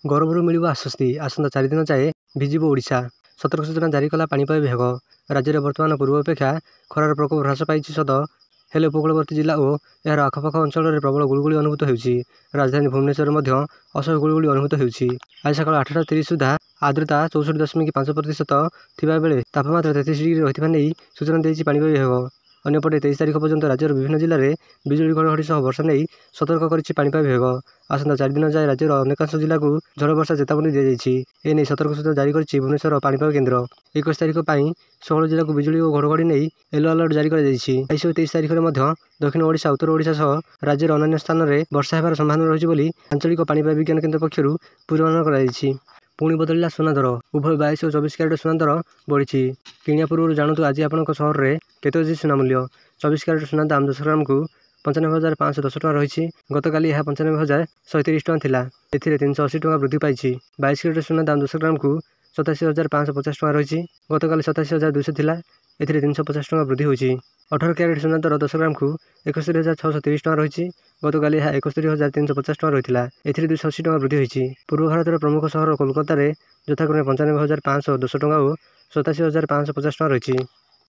ଗରମରୁ ମିଳିବ ଆଶ୍ୱସ୍ତି, ଆସନ୍ତା 4 ଦିନ ଯାଏ ଭିଜିବ ଓଡ଼ିଶା। ସତର୍କ ସୂଚନା ଜାରି କଲା ପାଣିପାଗ ବିଭାଗ। ରାଜ୍ୟରେ ବର୍ତ୍ତମାନ ପୂର୍ବ ଅପେକ୍ଷା ଖରାର ପ୍ରକୋପ ହ୍ରାସ ପାଇଛି ସତ, ହେଲେ ଉପକୂଳବର୍ତ୍ତୀ ଜିଲ୍ଲା ଓ ଏହାର ଆଖପାଖ ଅଞ୍ଚଳରେ ପ୍ରବଳ ଗୁଳୁଗୁଳି ଅନୁଭୂତ ହେଉଛି। ରାଜଧାନୀ ଭୁବନେଶ୍ୱରରେ ମଧ୍ୟ ଅସହ୍ୟ ଗୁଳୁଗୁଳି ଅନୁଭୂତ ହେଉଛି। ଆଜି ସକାଳ 8ଟା 30 ସୁଦ୍ଧା ଆର୍ଦ୍ରତା 64.5% ଥିବାବେଳେ ତାପମାତ୍ରା 33 ଡିଗ୍ରୀ ରହିଥିବା ନେଇ ସୂଚନା ଦେଇଛି ପାଣିପାଗ ବିଭାଗ। ଅନ୍ୟପଟେ 23 ତାରିଖ ପର୍ଯ୍ୟନ୍ତ ରାଜ୍ୟର ବିଭିନ୍ନ ଜିଲ୍ଲାରେ ବିଜୁଳି ଘଡ଼ଘଡ଼ି ସହ ବର୍ଷା ନେଇ ସତର୍କ କରିଛି ପାଣିପାଗ ବିଭାଗ। ଆସନ୍ତା 4 ଦିନ ଯାଏ ରାଜ୍ୟର ଅନେକାଂଶ ଜିଲ୍ଲାକୁ ଝଡ଼ ବର୍ଷା ଚେତାବନୀ ଦିଆଯାଇଛି। ଏନେଇ ସତର୍କ ସୂଚନା ଜାରି କରିଛି ଭୁବନେଶ୍ୱର ପାଣିପାଗ କେନ୍ଦ୍ର। 21 ତାରିଖ ପାଇଁ 16 ଜିଲ୍ଲାକୁ ବିଜୁଳି ଓ ଘଡ଼ଘଡ଼ି ନେଇ ୟେଲୋ ଆଲର୍ଟ ଜାରି କରାଯାଇଛି। 22 ଓ 23 ତାରିଖରେ ମଧ୍ୟ ଦକ୍ଷିଣ ଓଡ଼ିଶା, ଉତ୍ତର ଓଡ଼ିଶା ସହ ରାଜ୍ୟର ଅନ୍ୟାନ୍ୟ ସ୍ଥାନରେ ବର୍ଷା ହେବାର ସମ୍ଭାବନା ରହିଛି ବୋଲି ଆଞ୍ଚଳିକ ପାଣିପାଗ ବିଜ୍ଞାନ କେନ୍ଦ୍ର ପକ୍ଷରୁ ପୂର୍ବାନୁମାନ କରାଯାଇଛି। ପୁଣି ବଦଳିଲା ସୁନା ଦର। ଉଭୟ 22 ଓ 24 କ୍ୟାରେଟ୍ ସୁନା ଦର ବଢ଼ିଛି। କିଣିବା ପୂର୍ବରୁ ଜାଣନ୍ତୁ ଆଜି ଆପଣଙ୍କ ସହରରେ କେତେ ଅଛି ସୁନା ମୂଲ୍ୟ। 24 କ୍ୟାରେଟ୍ ସୁନା ଦାମ 10 ଗ୍ରାମକୁ 95,510 ଟଙ୍କା ରହିଛି। ଗତକାଲି ଏହା 95,130 ଟଙ୍କା ଥିଲା। ଏଥିରେ 380 ଟଙ୍କା ବୃଦ୍ଧି ପାଇଛି। 22 କ୍ୟାରେଟ୍ ସୁନା ଦାମ 10 ଗ୍ରାମକୁ 87,550 ଟଙ୍କା ରହିଛି। ଗତକାଲି 87,200 ଥିଲା। ଏଥିରେ 350 ଟଙ୍କା ବୃଦ୍ଧି ହୋଇଛି। 18 କ୍ୟାରେଟ୍ ସୁନା ଦର 10 ଗ୍ରାମକୁ 71,630 ଟଙ୍କା ରହିଛି। ଗତକାଲି ଏହା 71,350 ଟଙ୍କା ରହିଥିଲା। ଏଥିରେ 280 ଟଙ୍କା ବୃଦ୍ଧି ହୋଇଛି। ପୂର୍ବ ଭାରତର ପ୍ରମୁଖ ସହର କୋଲକାତାରେ ଯଥାକ୍ରମେ 95,510 ଟଙ୍କା ଓ 87,550 ଟଙ୍କା ରହିଛି।